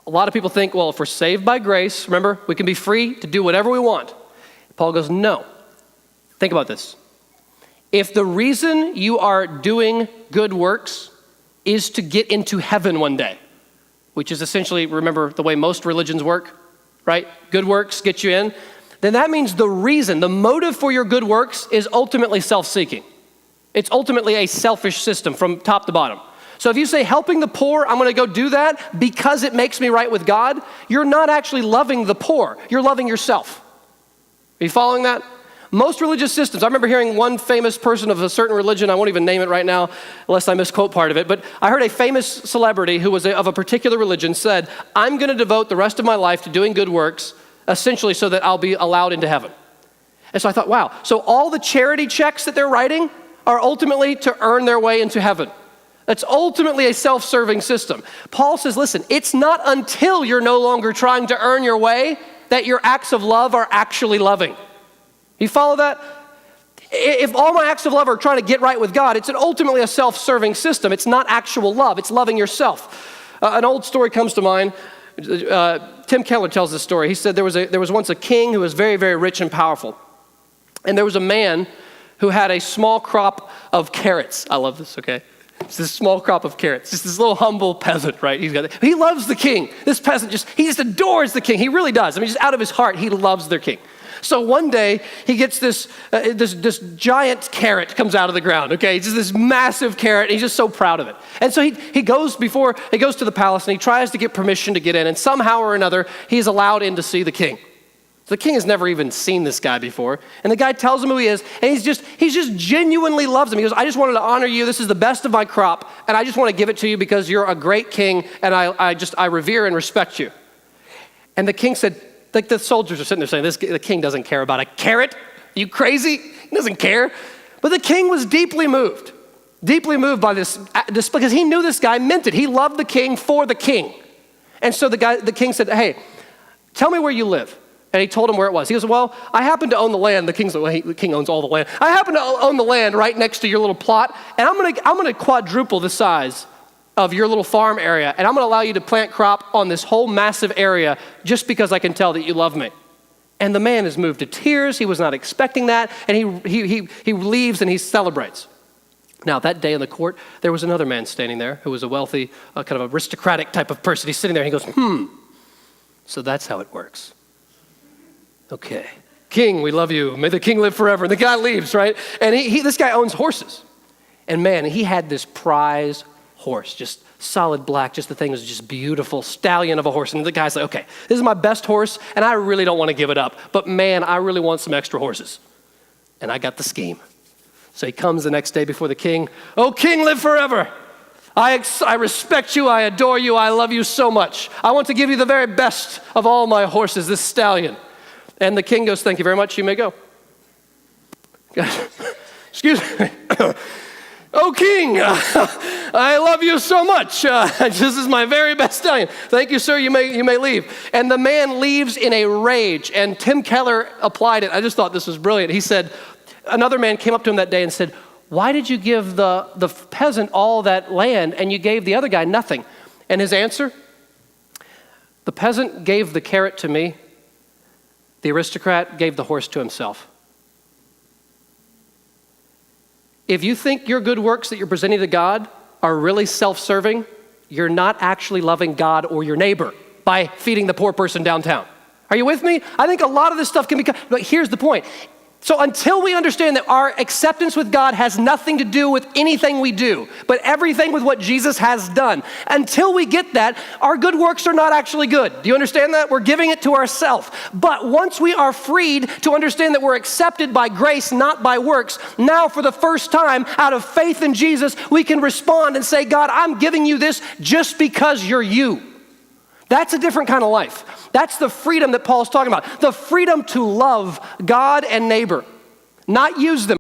A lot of people think, well, if we're saved by grace, remember, we can be free to do whatever we want. Paul goes, no. Think about this. If the reason you are doing good works is to get into heaven one day, which is essentially, remember, the way most religions work, right? Good works get you in. Then that means the reason, the motive for your good works is ultimately self-seeking. It's ultimately a selfish system from top to bottom. So if you say helping the poor, I'm gonna go do that because it makes me right with God, you're not actually loving the poor, you're loving yourself. Are you following that? Most religious systems, I remember hearing one famous person of a certain religion, I won't even name it right now, unless I misquote part of it, but I heard a famous celebrity who was of a particular religion said, I'm gonna devote the rest of my life to doing good works, essentially so that I'll be allowed into heaven. And so I thought, wow, so all the charity checks that they're writing are ultimately to earn their way into heaven. That's ultimately a self-serving system. Paul says, listen, it's not until you're no longer trying to earn your way that your acts of love are actually loving. You follow that? If all my acts of love are trying to get right with God, it's ultimately a self-serving system. It's not actual love. It's loving yourself. An old story comes to mind. Tim Keller tells this story. He said there was once a king who was very, very rich and powerful. And there was a man who had a small crop of carrots. I love this, okay? It's this small crop of carrots. Just this little humble peasant, right? He loves the king. This peasant he just adores the king. He really does. I mean, just out of his heart, he loves their king. So one day, he gets this giant carrot comes out of the ground, okay? It's just this massive carrot, and he's just so proud of it. And so he goes to the palace, and he tries to get permission to get in, and somehow or another, he's allowed in to see the king. So the king has never even seen this guy before, and the guy tells him who he is, and he just genuinely loves him. He goes, I just wanted to honor you. This is the best of my crop, and I just want to give it to you because you're a great king, and I revere and respect you. And the king said, like the soldiers are sitting there saying, the king doesn't care about a carrot. Are you crazy? He doesn't care. But the king was deeply moved by this because he knew this guy meant it. He loved the king for the king. And so the king said, hey, tell me where you live. And he told him where it was. He goes, well, I happen to own the land. The king's like, well, the king owns all the land. I happen to own the land right next to your little plot, and I'm gonna quadruple the size of your little farm area, and I'm gonna allow you to plant crop on this whole massive area just because I can tell that you love me. And the man is moved to tears. He was not expecting that, and he leaves and he celebrates. Now, that day in the court, there was another man standing there who was a wealthy, kind of aristocratic type of person. He's sitting there and he goes, so that's how it works. Okay, king, we love you. May the king live forever. And the guy leaves, right? And this guy owns horses. And man, he had this prize horse, just solid black, just the thing was just beautiful, stallion of a horse. And the guy's like, okay, this is my best horse, and I really don't want to give it up. But man, I really want some extra horses. And I got the scheme. So he comes the next day before the king. Oh, king, live forever. I respect you, I adore you, I love you so much. I want to give you the very best of all my horses, this stallion. And the king goes, thank you very much, you may go. Excuse me. Oh, king, I love you so much. This is my very best stallion. Thank you, sir, you may leave. And the man leaves in a rage, and Tim Keller applied it. I just thought this was brilliant. He said, another man came up to him that day and said, why did you give the peasant all that land and you gave the other guy nothing? And his answer, the peasant gave the carrot to me, the aristocrat gave the horse to himself. If you think your good works that you're presenting to God are really self-serving, you're not actually loving God or your neighbor by feeding the poor person downtown. Are you with me? I think a lot of this stuff can be, but here's the point. So until we understand that our acceptance with God has nothing to do with anything we do, but everything with what Jesus has done, until we get that, our good works are not actually good. Do you understand that? We're giving it to ourselves. But once we are freed to understand that we're accepted by grace, not by works, now for the first time, out of faith in Jesus, we can respond and say, God, I'm giving you this just because you're you. That's a different kind of life. That's the freedom that Paul's talking about. The freedom to love God and neighbor, not use them.